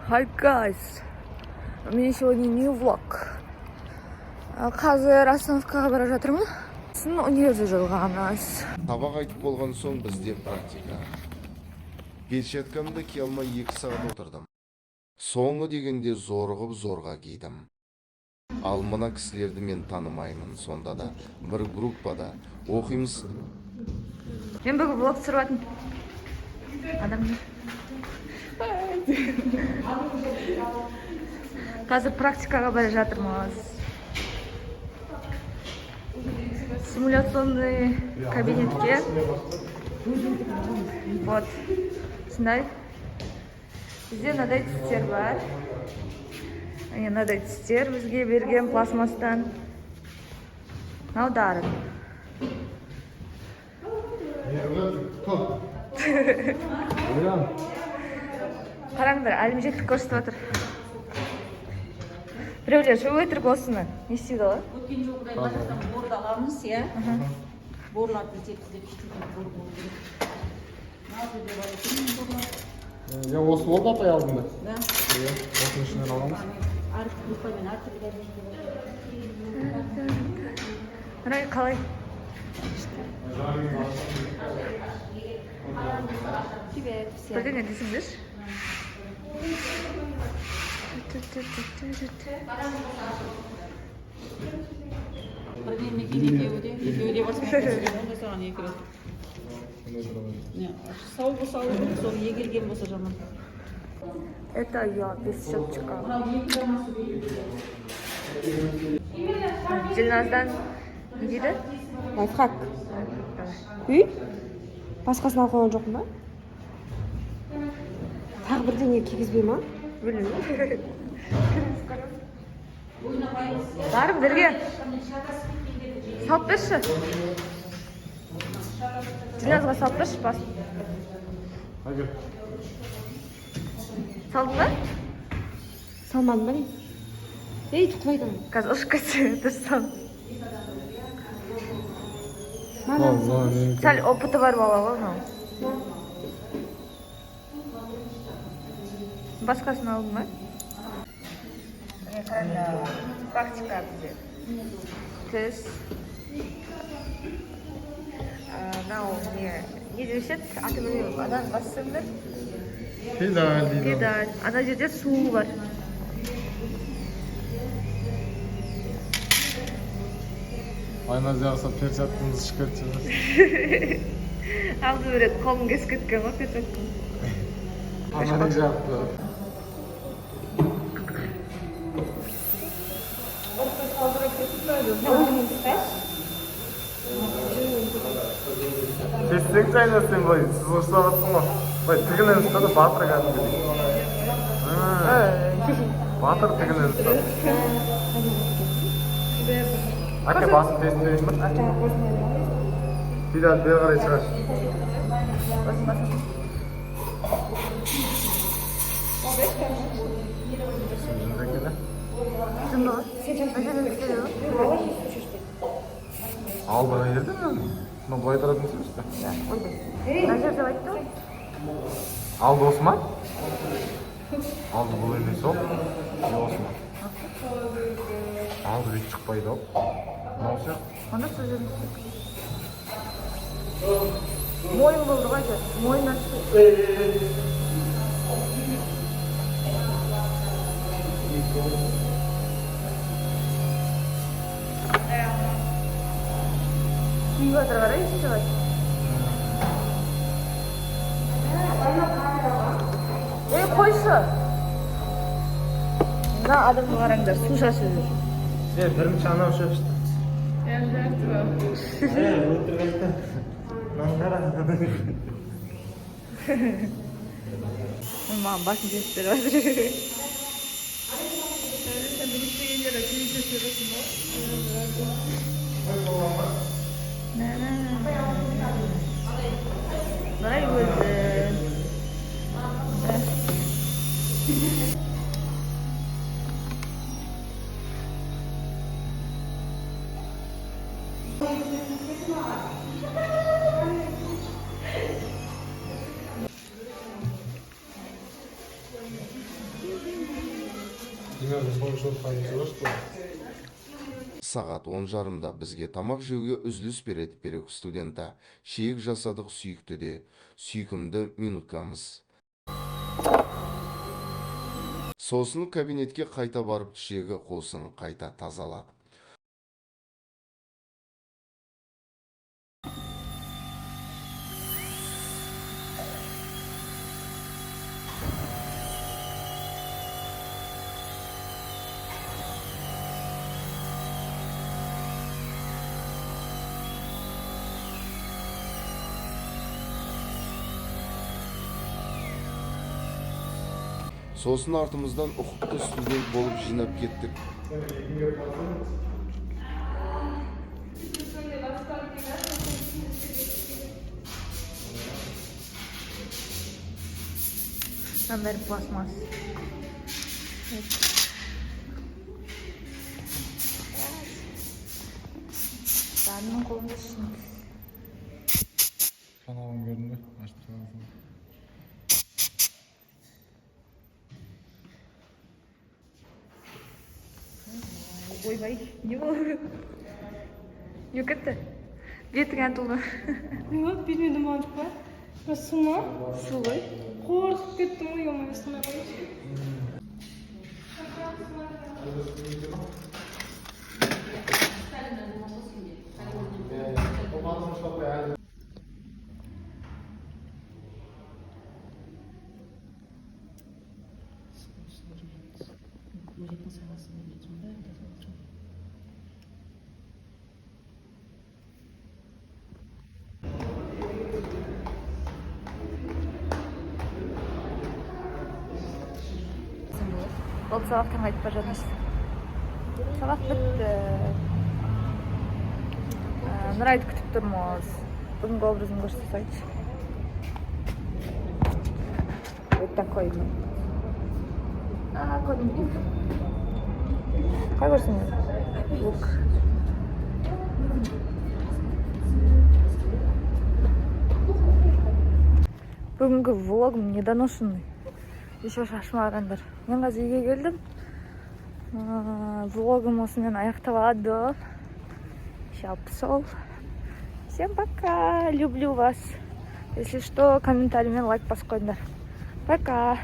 Hi guys, у меня сегодня new vlog. Қазір остановкаға бара жатырмын. Сосын универде жолығамыз. Сабақ айтып болған соң бізде практика. Кеш жатқанымда кие алмай 2 сағат отырдым. Соңы дегенде зорығып зорға кидім. Ал мына кісілерді мен танымаймын, сонда да бір группада оқимыз. Мен бүгін влог түсіріп адамдар. Қазір практикаға бара жатырмыз. Симуляционный кабинетке. Вот. Сынай. Бізде мынадай тістер бар. Мынадай тістер бізге берген пластмастан. Аударып. Қараңдар, әлімжеттік көрсетіп отыр. Біреулер шу өтірік осыны. Не істейді ғой? Өткен жоғыдай базардан борды аламыз, иә? Борларды тепсіздеп іштерден бор болу керек. Назы деп алатын борлар. Я осы болды апай алдында. Да. Иә, осының ішінен аламыз. Арт группамен әртүрлі Мынай қалай? Привет всем. Бірдеңе десеңдер. Бірден екеуде басымен көрсеткен, онда саған екі рет. Сау болса алу керек, сол егілген болса жаман. Это я, без счетчика. Дилназдан не дейді? Лайфхак. Үй? Басқасын алып қойған жоқпын ба? Тағы бірдеңе кигізбей ма? Білмеймін. Барып бірге. Салып берші. Дилназға салып берші бас. Hadi. Салдың ба? Салмадым ба не? Ей, тұқылайды. Қазір ұшып кетсе дұрыс сал. Сәл опыты бар бала ғой мынау. Басқасын алдың ба? Практика бізде. Тіс. Мынау не деуші еді? Аты білмеймін. Ананың басында Педаль дейді. педаль. Ана жерде су бар. Айназ жақса перчаткаңызды шығарып жіберіңіз. Алды бір рет қолым кесіп кеткен ғой перчаткам. Ананың жақты. Тестің жайна сен былай сызғырса баттың ғой. Былай тігінен ұстады, батыр кәдімгі. Батыр тігінен ұстады. Әке басын тестін дейін ба? Педаль бері қарай шығар. Жүзінде келе. Жынды ғой? Әжеміз істеді ғой? Алдыға ерді ме? Мына былай тұратын сөзді. Мына жерде айтты ғой? Алды осы ма? Алды бұл емес ол. Не осы ма? Алды бүйтіп шықпайды ол. Мынау сияқты. Онда сол жерде істеді. Мойын болды ғой жер. Мойын ашты. Киіп жатыр қарай, ішіп жатыр. Ей, қойшы! Мына адамды қараңдар, су шашып жүр. Бірінші анау шөпшті. Маған басын кесіп беріп жатыр. Былай өзі. Сағат 10:30-да бізге тамақ жеуге үзіліс береді берек студенті. Шейік жасадық сүйікті де, сүйкімді минуткамыз. Сосын кабинетке қайта барып түшегі қосын қайта тазалап. Сосын артымыздан ұқыпты студент болып жинап кеттік. Там бәрі пластмасс. Данның қолында шын. Kanalını gördün mü? Açtı kanalını. Ойбай, не болды? Yok etti. Бетіңе толды. Yok, bilmedim artık ben. Ya Suna, Су ғой. korkup gittim uyumaya Suna koymuş. Ол сабақтан қайтып бара жатырмыз. Сабақ бітті. Нұрайды күтіп тұрмыз. Бүгінгі образын көрсетейінші. Вот такой. Көрінбейді. Қай көрсін? Лук. Бүгінгі влогым недоношенный. Еще шашмағандар. Мен қазір үйге келдім. Влогым осымен аяқталады. Жалпы сол. Всем пока. Люблю вас. Если что, комментарий мен лайк басып қойыңдар. Пока.